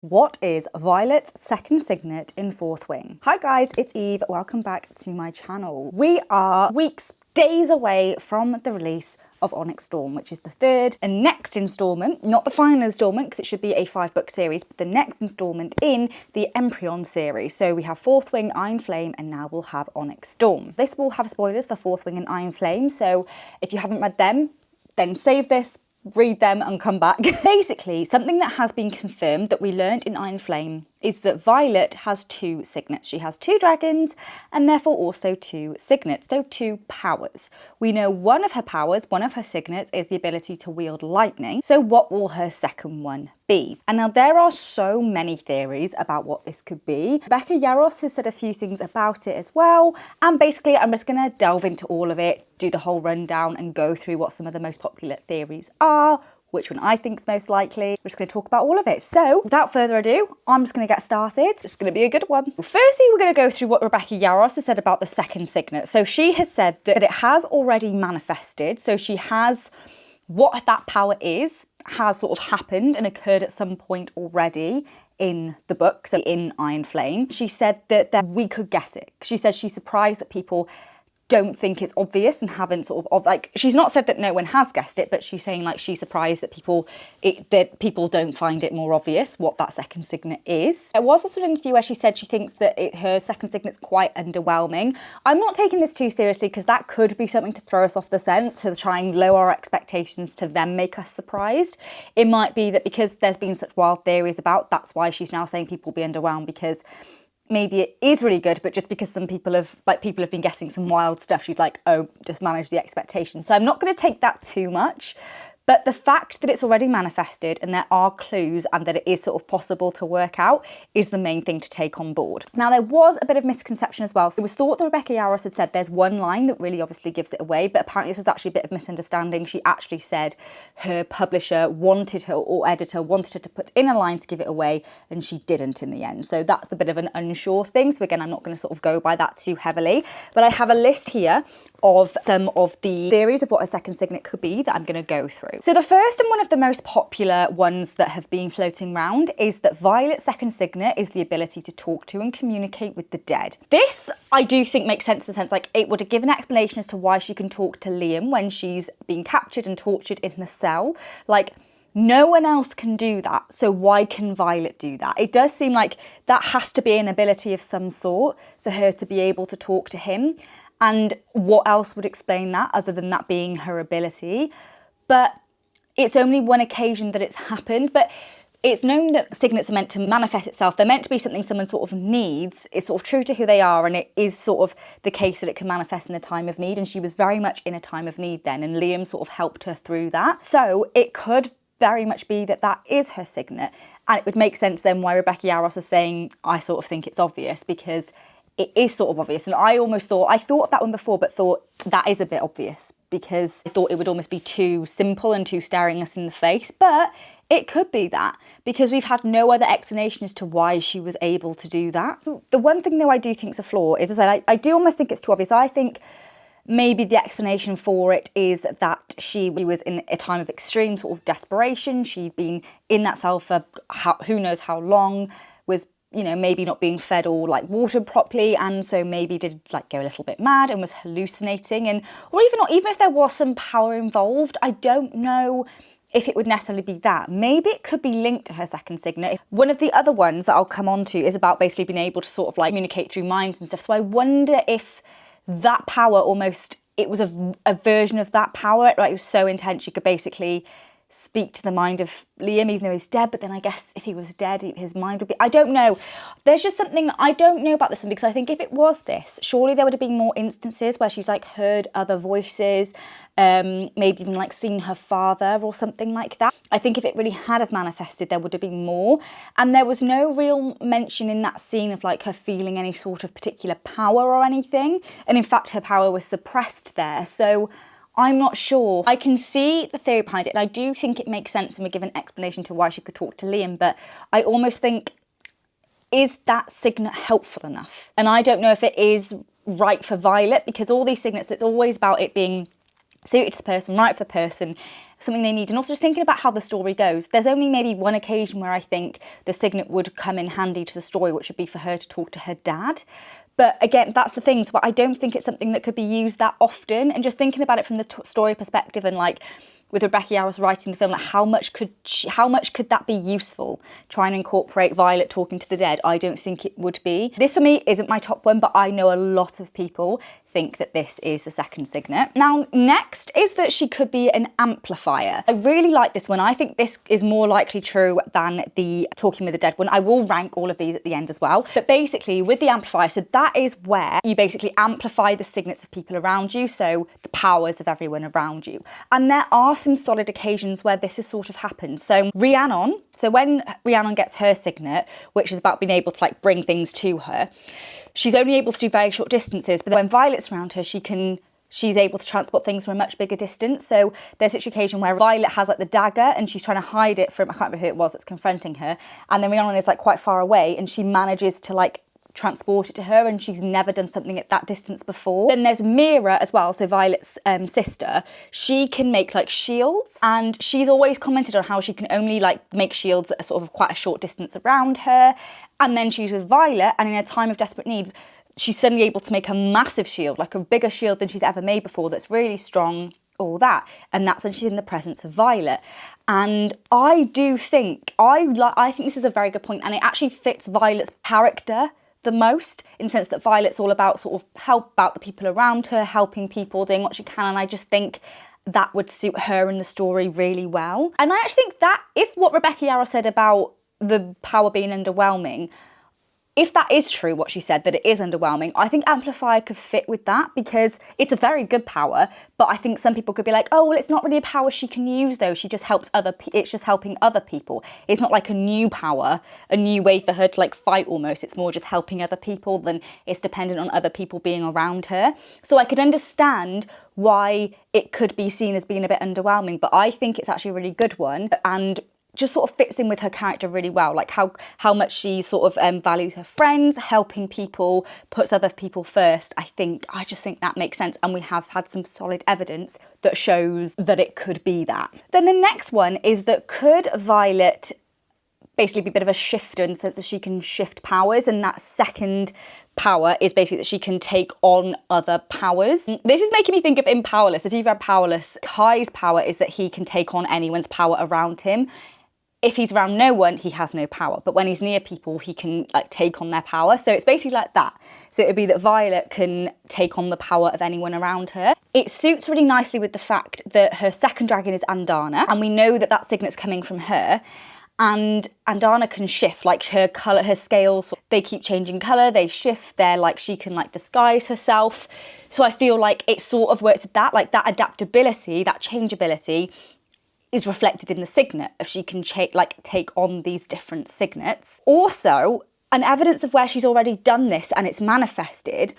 What is Violet's second signet in fourth wing? Hi guys, it's Eve. Welcome back to my channel. We are days away from the release of Onyx Storm, which is the third and next installment, not the final installment because it should be a 5-book series, but the next installment in the Empyrean series. So we have Fourth Wing, Iron Flame, and now we'll have Onyx Storm. This will have spoilers for Fourth Wing and Iron Flame, so if you haven't read them, then save this, read them and come back. Basically, something that has been confirmed that we learned in Iron Flame is that Violet has 2 signets. She has 2 dragons and therefore also 2 signets, so 2 powers. We know one of her powers, one of her signets, is the ability to wield lightning. So what will her second one be? And now there are so many theories about what this could be. Rebecca Yarros has said a few things about it as well. And basically I'm just gonna delve into all of it, do the whole rundown and go through what some of the most popular theories are, which one I think is most likely. We're just going to talk about all of it. So without further ado, I'm just going to get started. It's going to be a good one. Firstly, we're going to go through what Rebecca Yarros has said about the second signet. So she has said that it has already manifested. So she has, what that power is, has sort of happened and occurred at some point already in the book, so in Iron Flame. She said that we could guess it. She says she's surprised that people don't think it's obvious and haven't sort of like, she's not said that no one has guessed it, but she's saying like she's surprised that people don't find it more obvious what that second signet is. There was also an interview where she said she thinks that her second signet's quite underwhelming. I'm not taking this too seriously because that could be something to throw us off the scent, to try and lower our expectations to then make us surprised. It might be that because there's been such wild theories about, that's why she's now saying people will be underwhelmed, because maybe it is really good, but just because some people have been getting some wild stuff, she's like, oh, just manage the expectation. So I'm not going to take that too much. But the fact that it's already manifested and there are clues and that it is sort of possible to work out is the main thing to take on board. Now, there was a bit of misconception as well. So it was thought that Rebecca Yarros had said there's one line that really obviously gives it away, but apparently this was actually a bit of misunderstanding. She actually said her publisher wanted her, or editor wanted her to put in a line to give it away, and she didn't in the end. So that's a bit of an unsure thing. So again, I'm not going to sort of go by that too heavily, but I have a list here of some of the theories of what a second signet could be that I'm going to go through. So the first and one of the most popular ones that have been floating around is that Violet's second signet is the ability to talk to and communicate with the dead. This, I do think, makes sense in the sense like it would give an explanation as to why she can talk to Liam when she's being captured and tortured in the cell. Like, no one else can do that, so why can Violet do that? It does seem like that has to be an ability of some sort for her to be able to talk to him. And what else would explain that other than that being her ability? But it's only one occasion that it's happened, but it's known that signets are meant to manifest itself. They're meant to be something someone sort of needs. It's sort of true to who they are, and it is sort of the case that it can manifest in a time of need, and she was very much in a time of need then, and Liam sort of helped her through that. So it could very much be that that is her signet, and it would make sense then why Rebecca Yarros was saying, I sort of think it's obvious, because it is sort of obvious. And I thought of that one before, but thought that is a bit obvious because I thought it would almost be too simple and too staring us in the face. But it could be that because we've had no other explanation as to why she was able to do that. The one thing though I do think is a flaw is I do almost think it's too obvious. I think maybe the explanation for it is that she was in a time of extreme sort of desperation. She'd been in that cell for who knows how long, was, you know, maybe not being fed or like watered properly, and so maybe did like go a little bit mad and was hallucinating, and or even if there was some power involved, I don't know if it would necessarily be that. Maybe it could be linked to her second signet. One of the other ones that I'll come on to is about basically being able to sort of like communicate through minds and stuff. So I wonder if that power almost, it was a version of that power, like it was so intense she could basically speak to the mind of Liam even though he's dead, but then I guess if he was dead his mind would be, I don't know. There's just something I don't know about this one, because I think if it was this, surely there would have been more instances where she's like heard other voices, maybe even like seen her father or something like that. I think if it really had have manifested, there would have been more, and there was no real mention in that scene of like her feeling any sort of particular power or anything, and in fact her power was suppressed there. So I'm not sure. I can see the theory behind it, and I do think it makes sense and we give an explanation to why she could talk to Liam, but I almost think, is that signet helpful enough? And I don't know if it is right for Violet, because all these signets, it's always about it being suited to the person, right for the person, something they need. And also just thinking about how the story goes, there's only maybe one occasion where I think the Signet would come in handy to the story, which would be for her to talk to her dad. But again, that's the thing, but I don't think it's something that could be used that often. And just thinking about it from the story perspective, and like with Rebecca Yarros writing the film, like how much could that be useful? Trying to incorporate Violet talking to the dead, I don't think it would be. This for me isn't my top one, but I know a lot of people think that this is the second Signet. Now, next is that she could be an amplifier. I really like this one. I think this is more likely true than the talking with the dead one. I will rank all of these at the end as well. But basically with the amplifier, so that is where you basically amplify the signets of people around you, so the powers of everyone around you. And there are some solid occasions where this has sort of happened. So Rhiannon, so when Rhiannon gets her Signet, which is about being able to like bring things to her, she's only able to do very short distances, but when Violet's around her, she's able to transport things from a much bigger distance. So there's such an occasion where Violet has like the dagger and she's trying to hide it from, I can't remember who it was that's confronting her, and then Rhiannon is like quite far away and she manages to like transport it to her, and she's never done something at that distance before. Then there's Mira as well, so Violet's sister. She can make like shields, and she's always commented on how she can only like make shields that are sort of quite a short distance around her. And then she's with Violet, and in a time of desperate need, she's suddenly able to make a massive shield, like a bigger shield than she's ever made before, that's really strong, all that. And that's when she's in the presence of Violet. And I do think, I think this is a very good point, and it actually fits Violet's character the most, in the sense that Violet's all about sort of help about the people around her, helping people, doing what she can, and I just think that would suit her in the story really well. And I actually think that if what Rebecca Yarros said about the power being underwhelming, if that is true, what she said, that it is underwhelming, I think Amplifier could fit with that, because it's a very good power, but I think some people could be like, oh, well, it's not really a power she can use though, she just helps it's just helping other people. It's not like a new power, a new way for her to like fight almost, it's more just helping other people than it's dependent on other people being around her. So I could understand why it could be seen as being a bit underwhelming, but I think it's actually a really good one, and just sort of fits in with her character really well, like how much she sort of values her friends, helping people, puts other people first. I just think that makes sense, and we have had some solid evidence that shows that it could be that. Then the next one is that could Violet basically be a bit of a shifter in the sense that she can shift powers, and that second power is basically that she can take on other powers. This is making me think of in Powerless. If you've read Powerless, Kai's power is that he can take on anyone's power around him. If he's around no one, he has no power. But when he's near people, he can like take on their power. So it's basically like that. So it would be that Violet can take on the power of anyone around her. It suits really nicely with the fact that her second dragon is Andana, and we know that that signet's coming from her. And Andana can shift, like her colour, her scales, they keep changing colour, they shift, they're like, she can like disguise herself. So I feel like it sort of works with that, like that adaptability, that changeability is reflected in the signet, if she can take on these different signets. Also, an evidence of where she's already done this and it's manifested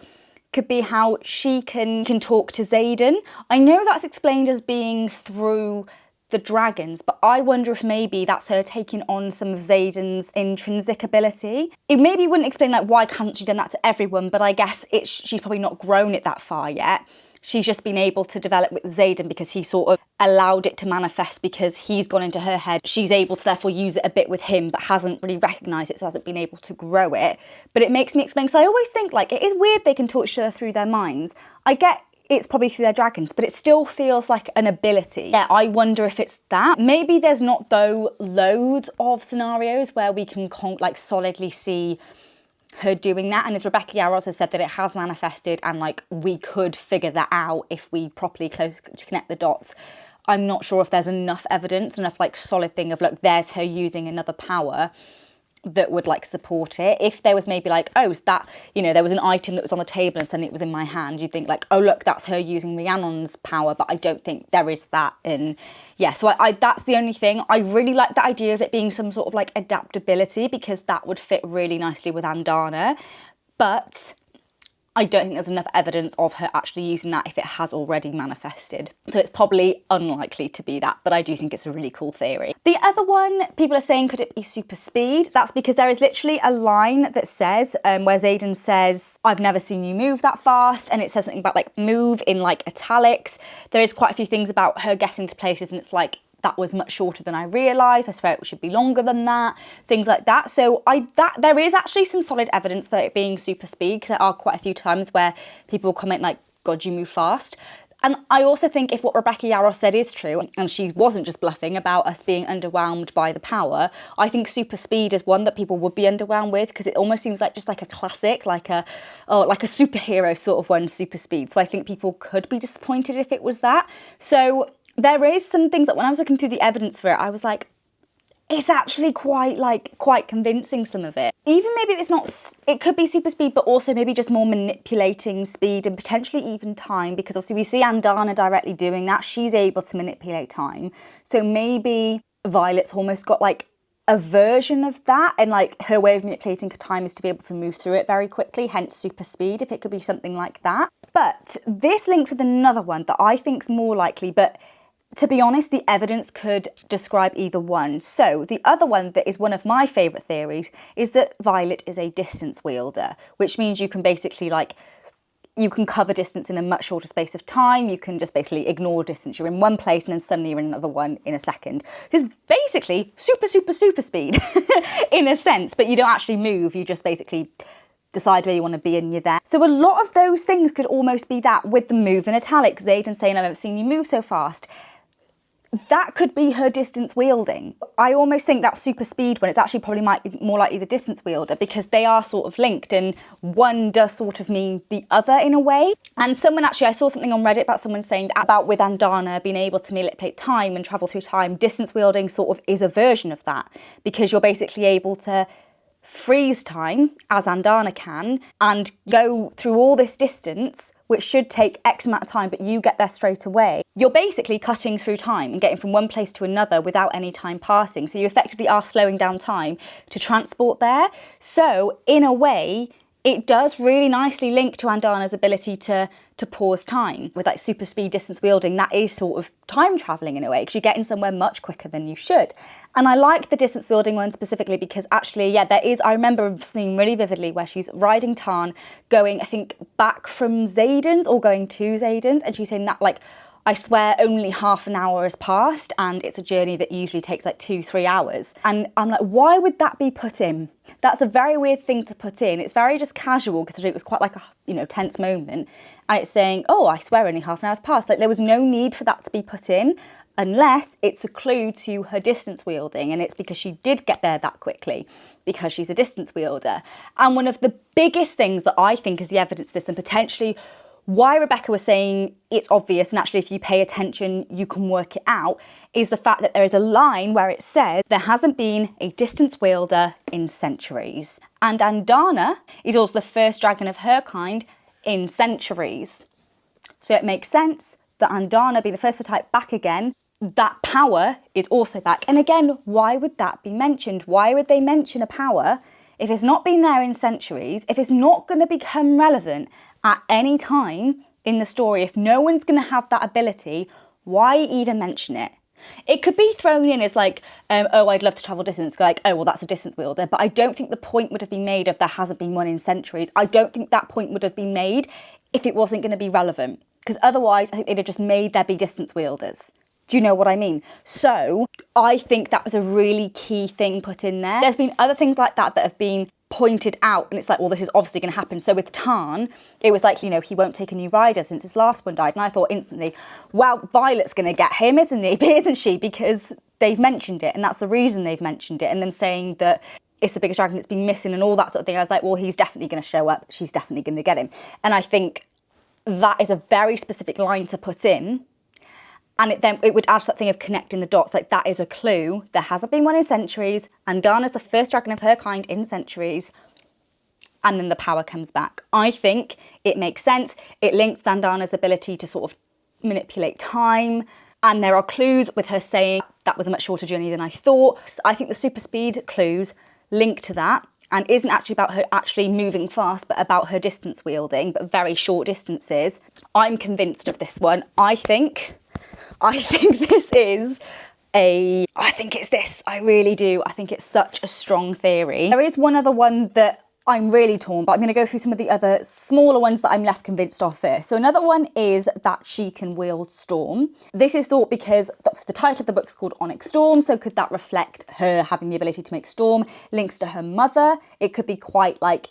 could be how she can talk to Xaden. I know that's explained as being through the dragons, but I wonder if maybe that's her taking on some of Xaden's intrinsic ability. It maybe wouldn't explain like why can't she done that to everyone, but I guess she's probably not grown it that far yet. She's just been able to develop with Xaden because he sort of allowed it to manifest because he's gone into her head. She's able to therefore use it a bit with him, but hasn't really recognised it, so hasn't been able to grow it. But it makes me explain, because I always think like it is weird they can talk to each other through their minds. I get it's probably through their dragons, but it still feels like an ability. Yeah, I wonder if it's that. Maybe there's not though loads of scenarios where we can like solidly see her doing that, and as Rebecca Yarros has said that it has manifested, and like we could figure that out if we properly connect the dots. I'm not sure if there's enough evidence, enough like solid thing of look, there's her using another power that would like support it. If there was maybe like, oh, is that, you know, there was an item that was on the table and suddenly it was in my hand, you'd think like, oh look, that's her using Rhiannon's power, but I don't think there is that. And yeah, so I that's the only thing. I really like the idea of it being some sort of like adaptability, because that would fit really nicely with Andana. But I don't think there's enough evidence of her actually using that if it has already manifested. So it's probably unlikely to be that, but I do think it's a really cool theory. The other one, people are saying, could it be super speed? That's because there is literally a line that says, where Xaden says, I've never seen you move that fast, and it says something about like move in like italics. There is quite a few things about her getting to places, and it's like, that was much shorter than I realised. I swear it should be longer than that. Things like that. So there is actually some solid evidence for it being super speed, because there are quite a few times where people comment like, God, you move fast. And I also think if what Rebecca Yarros said is true, and she wasn't just bluffing about us being underwhelmed by the power, I think super speed is one that people would be underwhelmed with, because it almost seems like just like a classic, like a superhero sort of one, super speed. So I think people could be disappointed if it was that. So there is some things that when I was looking through the evidence for it, I was like, it's actually quite convincing, some of it. Even maybe it's not, it could be super speed, but also maybe just more manipulating speed and potentially even time, because obviously we see Andana directly doing that. She's able to manipulate time. So maybe Violet's almost got like a version of that, and like her way of manipulating time is to be able to move through it very quickly, hence super speed, if it could be something like that. But this links with another one that I think's more likely, but to be honest, the evidence could describe either one. So the other one that is one of my favourite theories is that Violet is a distance wielder, which means you can basically you can cover distance in a much shorter space of time. You can just basically ignore distance. You're in one place and then suddenly you're in another one in a second. It's basically super, super, super speed in a sense, but you don't actually move. You just basically decide where you want to be and you're there. So a lot of those things could almost be that, with the move in italics, Xaden saying, I've never seen you move so fast. That could be her distance wielding. I almost think that super speed one, it's actually probably might be more likely the distance wielder, because they are sort of linked and one does sort of mean the other in a way. And someone actually, I saw something on Reddit about someone saying about with Andana being able to manipulate time and travel through time, distance wielding sort of is a version of that, because you're basically able to freeze time, as Andana can, and go through all this distance, which should take X amount of time, but you get there straight away. You're basically cutting through time and getting from one place to another without any time passing. So you effectively are slowing down time to transport there. So in a way, it does really nicely link to Andana's ability to pause time. With like super speed distance wielding, that is sort of time traveling in a way, because you're getting somewhere much quicker than you should. And I like the distance wielding one specifically because actually, yeah, there is, I remember seeing really vividly where she's riding Tarn, going, I think, back from Xaden's or going to Xaden's, and she's saying that like, I swear only half an hour has passed and it's a journey that usually takes like 2-3 hours. And I'm like, why would that be put in? That's a very weird thing to put in. It's very just casual, because it was quite like a, tense moment. And it's saying, oh, I swear only half an hour's passed. Like there was no need for that to be put in, unless it's a clue to her distance wielding. And it's because she did get there that quickly, because she's a distance wielder. And one of the biggest things that I think is the evidence to this, and potentially why Rebecca was saying it's obvious, and actually if you pay attention you can work it out, is the fact that there is a line where it says there hasn't been a distance wielder in centuries. And Andana is also the first dragon of her kind in centuries. So it makes sense that Andana being the first of her type back again, that power is also back. And again, why would that be mentioned? Why would they mention a power if it's not been there in centuries, if it's not going to become relevant at any time in the story? If no one's going to have that ability, why even mention it? It could be thrown in as like, oh, I'd love to travel distance, like, oh, well, that's a distance wielder. But I don't think the point would have been made if there hasn't been one in centuries. I don't think that point would have been made if it wasn't going to be relevant. Because otherwise, I think they'd have just made there be distance wielders. Do you know what I mean? So I think that was a really key thing put in there. There's been other things like that that have been pointed out, and it's like, well, this is obviously going to happen. So with Tarn, it was like, he won't take a new rider since his last one died. And I thought instantly, well, Violet's going to get him, isn't she? Because they've mentioned it, and that's the reason they've mentioned it. And them saying that it's the biggest dragon that's been missing and all that sort of thing. I was like, well, he's definitely going to show up. She's definitely going to get him. And I think that is a very specific line to put in. And it would add to that thing of connecting the dots. Like, that is a clue. There hasn't been one in centuries. Andana's the first dragon of her kind in centuries. And then the power comes back. I think it makes sense. It links Andana's ability to sort of manipulate time. And there are clues with her saying that was a much shorter journey than I thought. I think the super speed clues link to that. and isn't actually about her actually moving fast, but about her distance wielding, but very short distances. I'm convinced of this one. I think this is I think it's this. I really do. I think it's such a strong theory. There is one other one that I'm really torn, but I'm going to go through some of the other smaller ones that I'm less convinced of first. So another one is that she can wield Storm. This is thought because the title of the book is called Onyx Storm, so could that reflect her having the ability to make Storm? Links to her mother. It could be quite like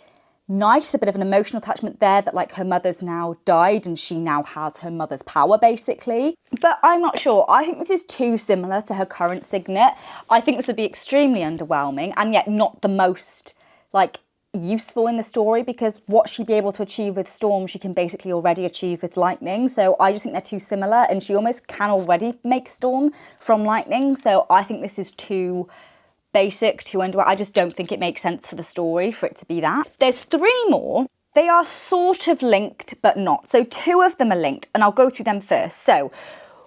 nice, a bit of an emotional attachment there that like her mother's now died and she now has her mother's power basically. But I'm not sure. I think this is too similar to her current Signet. I think this would be extremely underwhelming and yet not the most like useful in the story, because what she'd be able to achieve with Storm she can basically already achieve with lightning. So I just think they're too similar, and she almost can already make Storm from lightning. So I think this is too basic, too underwhelming. I just don't think it makes sense for the story for it to be that. There's 3 more. They are sort of linked but not. So 2 of them are linked, and I'll go through them first. So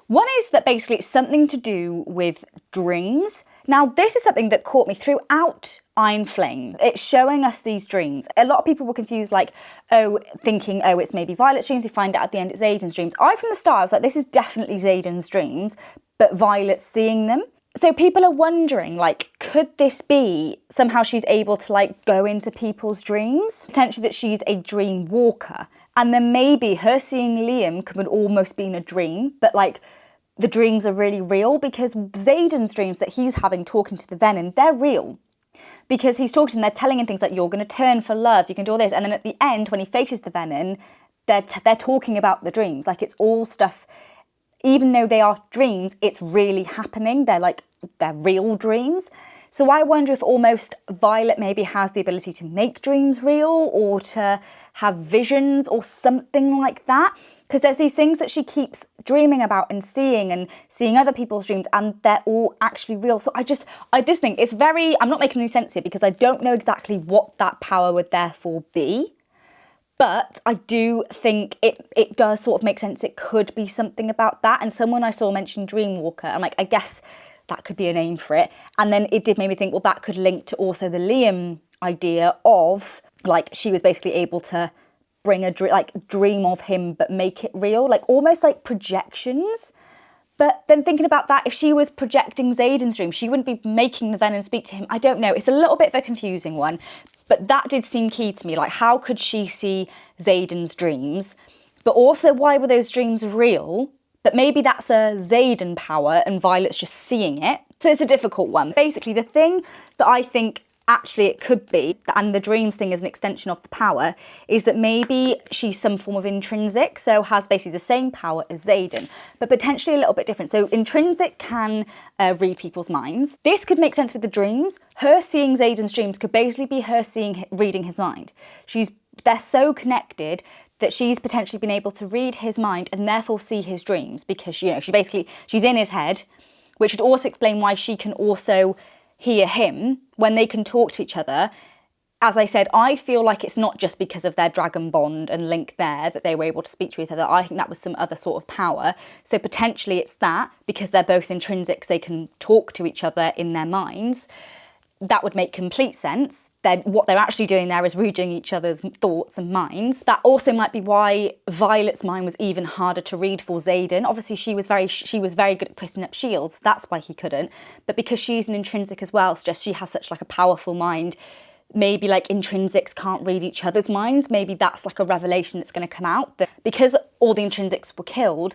one is that basically it's something to do with dreams. Now, this is something that caught me throughout Iron Flame. It's showing us these dreams. A lot of people were confused, like, thinking, it's maybe Violet's dreams. You find out at the end it's Xaden's dreams. From the start, I was like, this is definitely Xaden's dreams, but Violet's seeing them. So people are wondering, like, could this be somehow she's able to, like, go into people's dreams? Potentially that she's a dream walker. And then maybe her seeing Liam could almost be in a dream, but, like, the dreams are really real, because Xaden's dreams that he's having talking to the Venom, they're real. Because he's talking to them, they're telling him things like, you're going to turn for love, you can do all this. And then at the end, when he faces the Venom, they're talking about the dreams. Like, it's all stuff, even though they are dreams, it's really happening. They're real dreams. So I wonder if almost Violet maybe has the ability to make dreams real, or to have visions or something like that. Because there's these things that she keeps dreaming about and seeing other people's dreams, and they're all actually real. So I just think it's very, I'm not making any sense here because I don't know exactly what that power would therefore be. But I do think it does sort of make sense. It could be something about that. And someone I saw mention Dreamwalker. I'm like, I guess that could be a name for it. And then it did make me think, well, that could link to also the Liam idea of, like, she was basically able to bring a dream of him but make it real, like almost like projections. But then thinking about that, if she was projecting Xaden's dream, she wouldn't be making the Venom speak to him. I don't know, it's a little bit of a confusing one, but that did seem key to me. Like, how could she see Xaden's dreams? But also, why were those dreams real? But maybe that's a Xaden power and Violet's just seeing it. So it's a difficult one. Basically, the thing that I think actually it could be, and the dreams thing is an extension of the power, is that maybe she's some form of intrinsic, so has basically the same power as Xaden, but potentially a little bit different. So intrinsic can read people's minds. This could make sense with the dreams. Her seeing Xaden's dreams could basically be her reading his mind. They're so connected that she's potentially been able to read his mind and therefore see his dreams, because she's in his head, which would also explain why she can also hear him when they can talk to each other. As I said, I feel like it's not just because of their dragon bond and link there that they were able to speak to each other. I think that was some other sort of power. So potentially it's that, because they're both intrinsics, they can talk to each other in their minds. That would make complete sense. Then what they're actually doing there is reading each other's thoughts and minds. That also might be why Violet's mind was even harder to read for Xaden. Obviously, she was very good at putting up shields. That's why he couldn't. But because she's an intrinsic as well, so just she has such like a powerful mind. Maybe like intrinsics can't read each other's minds. Maybe that's like a revelation that's going to come out. That because all the intrinsics were killed,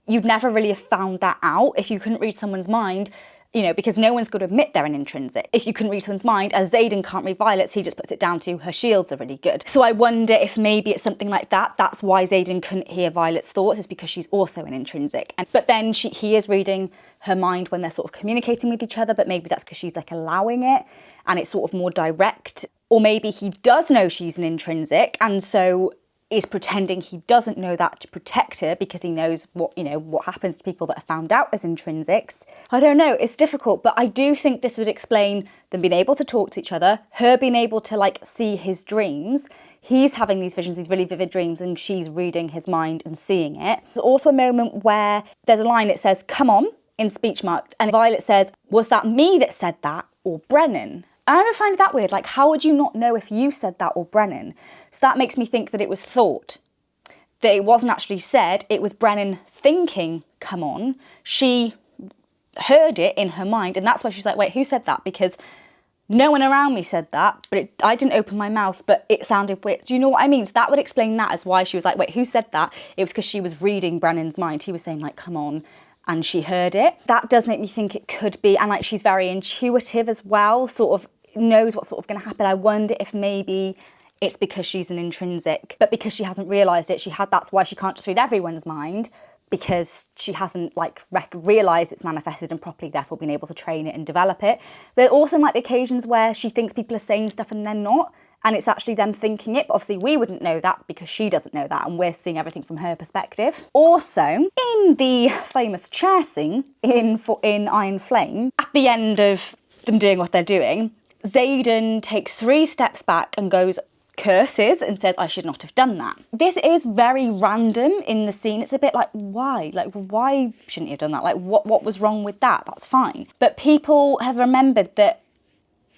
you'd never really have found that out if you couldn't read someone's mind. Because no one's going to admit they're an intrinsic. If you couldn't read someone's mind, as Xaden can't read Violet's, he just puts it down to her shields are really good. So I wonder if maybe it's something like that. That's why Xaden couldn't hear Violet's thoughts, is because she's also an intrinsic. But then he is reading her mind when they're sort of communicating with each other, but maybe that's because she's like allowing it and it's sort of more direct. Or maybe he does know she's an intrinsic and so is pretending he doesn't know that to protect her, because he knows what happens to people that are found out as intrinsics. I don't know, it's difficult, but I do think this would explain them being able to talk to each other, her being able to like see his dreams. He's having these visions, these really vivid dreams, and she's reading his mind and seeing it. There's also a moment where there's a line that says, "Come on," in speech marks, and Violet says, "Was that me that said that, or Brennan?" And I find that weird. Like, how would you not know if you said that or Brennan? So that makes me think that it was thought. That it wasn't actually said. It was Brennan thinking, come on. She heard it in her mind. And that's why she's like, wait, who said that? Because no one around me said that, but I didn't open my mouth, but it sounded weird. Do you know what I mean? So that would explain that as why she was like, wait, who said that? It was because she was reading Brennan's mind. He was saying like, come on. And she heard it. That does make me think it could be, and like she's very intuitive as well, sort of knows what's sort of going to happen. I wonder if maybe it's because she's an intrinsic, but because she hasn't realised it, that's why she can't just read everyone's mind, because she hasn't like realised it's manifested and properly therefore been able to train it and develop it. There also might be occasions where she thinks people are saying stuff and they're not, and it's actually them thinking it, but obviously we wouldn't know that because she doesn't know that, and we're seeing everything from her perspective. Also, in the famous chair scene in Iron Flame, at the end of them doing what they're doing, Xaden takes 3 steps back and goes, curses, and says, I should not have done that. This is very random in the scene. It's a bit like, why? Like, why shouldn't you have done that? Like, what was wrong with that? That's fine. But people have remembered that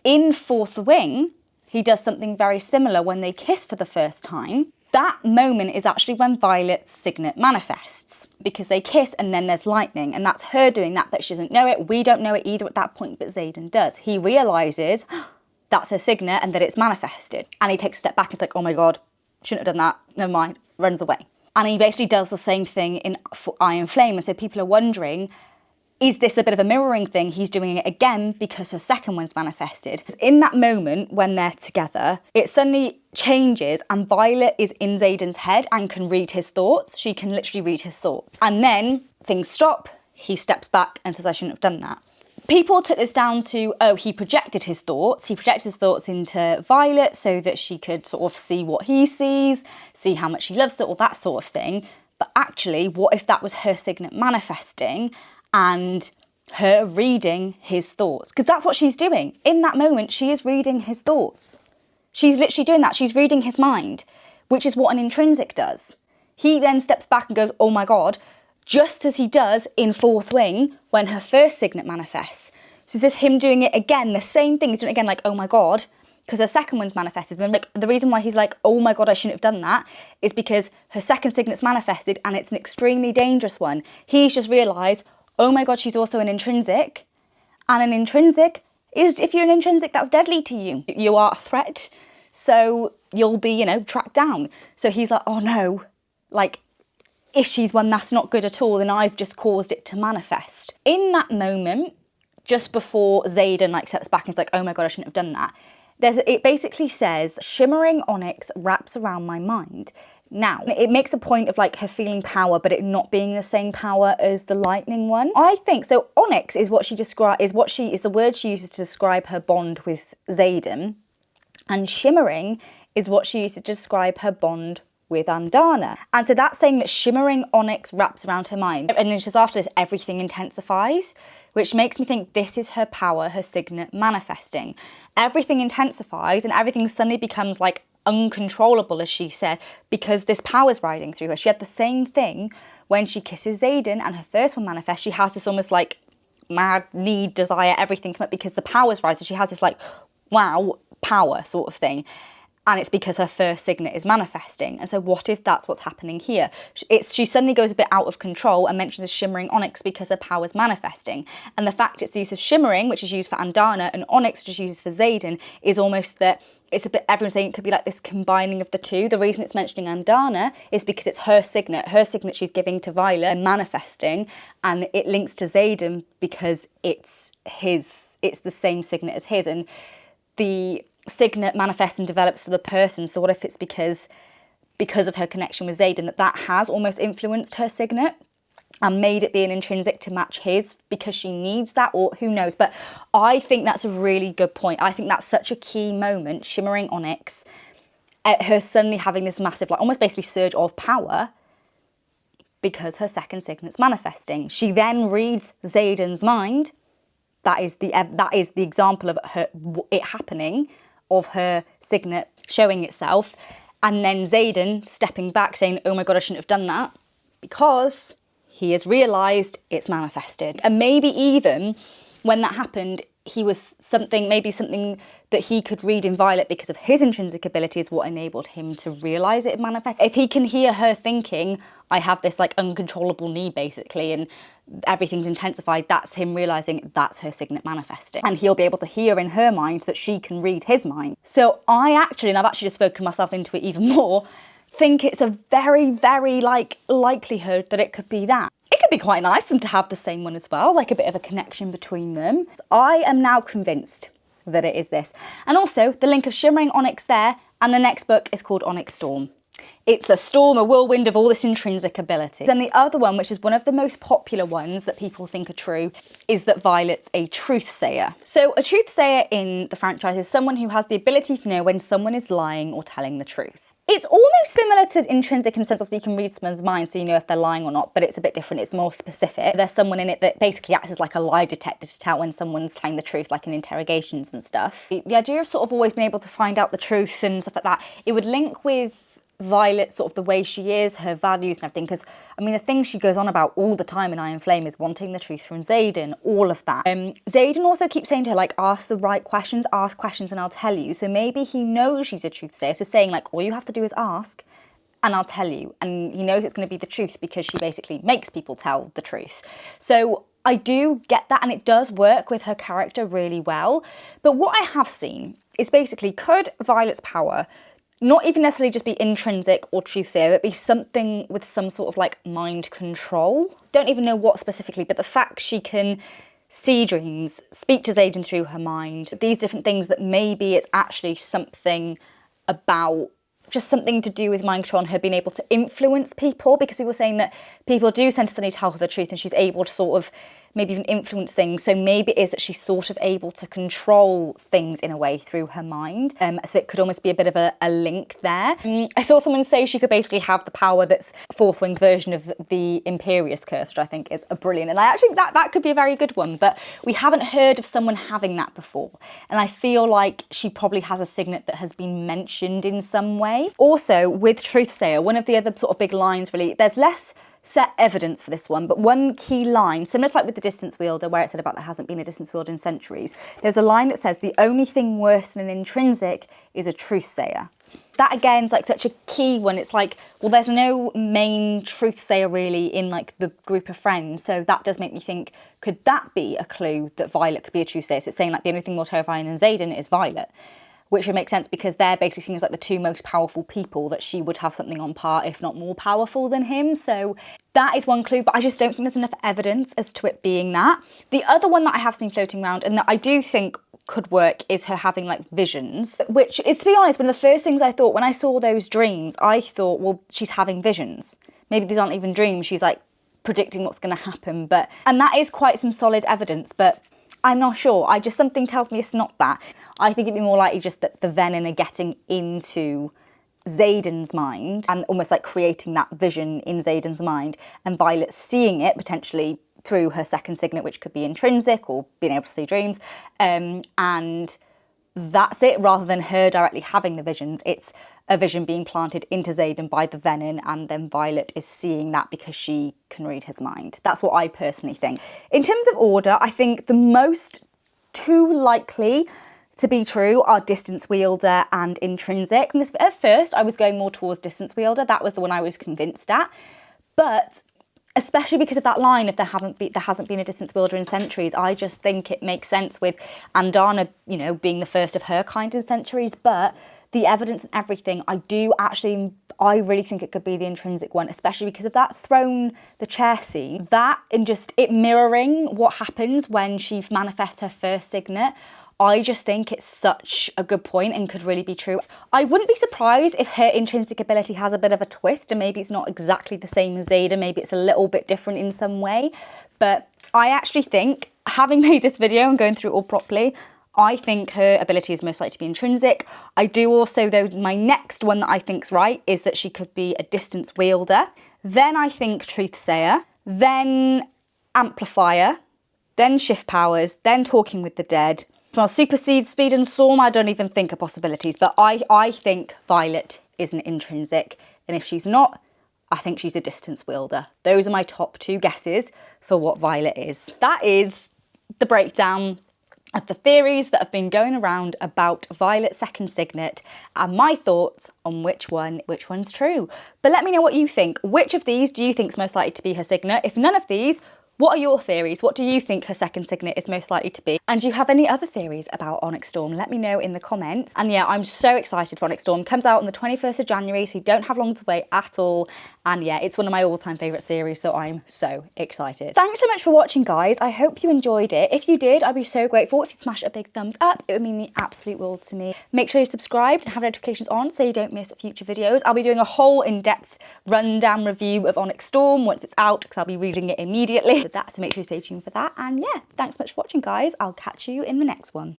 in Fourth Wing, he does something very similar when they kiss for the first time. That moment is actually when Violet's Signet manifests, because they kiss and then there's lightning, and that's her doing that, but she doesn't know it. We don't know it either at that point, but Xaden does. He realises that's her Signet and that it's manifested. And he takes a step back and it's like, oh my God, shouldn't have done that. Never mind, runs away. And he basically does the same thing in Iron Flame. And so people are wondering, is this a bit of a mirroring thing? He's doing it again because her second one's manifested. In that moment when they're together, it suddenly changes and Violet is in Xaden's head and can read his thoughts. She can literally read his thoughts. And then things stop. He steps back and says, I shouldn't have done that. People took this down to, oh, he projected his thoughts. He projected his thoughts into Violet so that she could sort of see what he sees, see how much she loves it, all that sort of thing. But actually, what if that was her Signet manifesting and her reading his thoughts? Because that's what she's doing. In that moment, she is reading his thoughts. She's literally doing that. She's reading his mind, which is what an intrinsic does. He then steps back and goes, oh my God, just as he does in Fourth Wing when her first Signet manifests. So is this him doing it again? The same thing, he's doing it again, like, oh my God, because her second one's manifested. And like, the reason why he's like, oh my God, I shouldn't have done that, is because her second Signet's manifested and it's an extremely dangerous one. He's just realised, oh my God, she's also an intrinsic. And an intrinsic is, if you're an intrinsic, that's deadly to you. You are a threat, so you'll be, tracked down. So he's like, oh no, like, if she's one that's not good at all, then I've just caused it to manifest. In that moment, just before Xaden steps back and is like, oh my God, I shouldn't have done that, it basically says, shimmering onyx wraps around my mind. Now, it makes a point of her feeling power, but it not being the same power as the lightning one. I think, so onyx is what she describes, is the word she uses to describe her bond with Xaden, and shimmering is what she uses to describe her bond with Andana. And so that's saying that shimmering onyx wraps around her mind. And then just after this, everything intensifies, which makes me think this is her power, her Signet manifesting. Everything intensifies and everything suddenly becomes uncontrollable, as she said, because this power's riding through her. She had the same thing when she kisses Xaden and her first one manifests. She has this almost mad need, desire, everything come up because the power's rising. She has this wow, power sort of thing. And it's because her first Signet is manifesting. And so what if that's what's happening here? She suddenly goes a bit out of control and mentions the shimmering onyx because her power's manifesting. And the fact it's the use of shimmering, which is used for Andana, and onyx, which is used for Xaden, is almost that it's a bit, everyone's saying it could be this combining of the two. The reason it's mentioning Andana is because it's her Signet she's giving to Violet and manifesting, and it links to Xaden because it's the same Signet as his, and the Signet manifests and develops for the person. So what if it's because of her connection with Xaden that has almost influenced her Signet and made it be an intrinsic to match his because she needs that, or who knows. But I think that's a really good point. I think that's such a key moment, shimmering onyx, her suddenly having this massive almost basically surge of power because her second Signet's manifesting. She then reads Xaden's mind. That is the example of it happening, of her Signet showing itself, and then Xaden stepping back saying, oh my God, I shouldn't have done that, because he has realised it's manifested. And maybe even when that happened, he was something, maybe something that he could read in Violet because of his intrinsic ability is what enabled him to realise it manifest. If he can hear her thinking, I have this like uncontrollable need basically, and everything's intensified, that's him realising that's her signet manifesting. And he'll be able to hear in her mind that she can read his mind. So I actually, and I've actually just spoken myself into it even more, think it's a very, very like likelihood that it could be that. It could be quite nice for them to have the same one as well, like a bit of a connection between them. I am now convinced that it is this. And also the link of Shimmering Onyx there, and the next book is called Onyx Storm. It's a storm, a whirlwind of all this intrinsic ability. And the other one, which is one of the most popular ones that people think are true, is that Violet's a truthsayer. So a truthsayer in the franchise is someone who has the ability to know when someone is lying or telling the truth. It's almost similar to intrinsic in the sense of you can read someone's mind so you know if they're lying or not, but it's a bit different, it's more specific. There's someone in it that basically acts as like a lie detector to tell when someone's telling the truth, like in interrogations and stuff. The idea of sort of always being able to find out the truth and stuff like that, it would link with Violet, sort of the way she is, her values and everything, because I mean the thing she goes on about all the time in Iron Flame is wanting the truth from Xaden, all of that. Xaden also keeps saying to her like, ask the right questions, ask questions and I'll tell you. So maybe he knows she's a truthsayer, so saying like all you have to do is ask and I'll tell you, and he knows it's going to be the truth because she basically makes people tell the truth. So I do get that, and it does work with her character really well. But what I have seen is basically, could Violet's power not even necessarily just be intrinsic or truthsayer, but be something with some sort of like mind control? Don't even know what specifically, but the fact she can see dreams, speak to Xaden through her mind, these different things, that maybe it's actually something about just something to do with mind control and her being able to influence people, because we were saying that people do tend to suddenly tell her the truth and she's able to sort of maybe even influence things. So maybe it is that she's sort of able to control things in a way through her mind. So it could almost be a bit of a link there. I saw someone say she could basically have the power that's Fourth Wing's version of the Imperious curse, which I think is a brilliant. And I actually think that could be a very good one, but we haven't heard of someone having that before. And I feel like she probably has a signet that has been mentioned in some way. Also, with Truthsayer, one of the other sort of big lines really, there's less set evidence for this one, but one key line, similar to like with the Distance Wielder, where it said about there hasn't been a Distance Wielder in centuries, there's a line that says the only thing worse than an intrinsic is a truthsayer. That again is like such a key one. It's like, well, there's no main truthsayer really in like the group of friends, so that does make me think, could that be a clue that Violet could be a truthsayer? So it's saying like the only thing more terrifying than Xaden is Violet, which would make sense because they're basically seen as like the two most powerful people, that she would have something on par, if not more powerful than him. So that is one clue, but I just don't think there's enough evidence as to it being that. The other one that I have seen floating around and that I do think could work is her having like visions, which is, to be honest, one of the first things I thought when I saw those dreams, I thought, well, she's having visions. Maybe these aren't even dreams, she's like predicting what's going to happen. And that is quite some solid evidence, but I'm not sure. Something tells me it's not that. I think it'd be more likely just that the Venin are getting into Xaden's mind and almost like creating that vision in Xaden's mind, and Violet seeing it potentially through her second signet, which could be intrinsic or being able to see dreams. And that's it, rather than her directly having the visions. It's a vision being planted into Xaden by the Venin, and then Violet is seeing that because she can read his mind. That's what I personally think. In terms of order, I think the most two likely to be true are Distance Wielder and Intrinsic. And at first, I was going more towards Distance Wielder. That was the one I was convinced at. But especially because of that line, if there hasn't been a Distance Wielder in centuries, I just think it makes sense with Andana, you know, being the first of her kind in centuries. But the evidence and everything, I really think it could be the intrinsic one, especially because of that throne, the chair scene. That and just it mirroring what happens when she manifests her first signet. I just think it's such a good point and could really be true. I wouldn't be surprised if her intrinsic ability has a bit of a twist and maybe it's not exactly the same as Xaden, maybe it's a little bit different in some way. But I actually think, having made this video and going through it all properly, I think her ability is most likely to be intrinsic. I do also, though, my next one that I think's right is that she could be a Distance Wielder. Then I think Truthsayer, then Amplifier, then Shift Powers, then Talking with the Dead. Well, Supersede, Speed and Storm, I don't even think are possibilities, but I think Violet is an intrinsic, and if she's not, I think she's a Distance Wielder. Those are my top two guesses for what Violet is. That is the breakdown of the theories that have been going around about Violet's second signet and my thoughts on which one's true. But let me know what you think. Which of these do you think is most likely to be her signet? If none of these, what are your theories? What do you think her second signet is most likely to be? And do you have any other theories about Onyx Storm? Let me know in the comments. And yeah, I'm so excited for Onyx Storm. Comes out on the 21st of January, so you don't have long to wait at all. And yeah, it's one of my all-time favourite series, so I'm so excited. Thanks so much for watching, guys. I hope you enjoyed it. If you did, I'd be so grateful if you smash a big thumbs up. It would mean the absolute world to me. Make sure you're subscribed and have notifications on so you don't miss future videos. I'll be doing a whole in-depth rundown review of Onyx Storm once it's out, because I'll be reading it immediately with that, so make sure you stay tuned for that. And yeah, thanks so much for watching, guys. I'll catch you in the next one.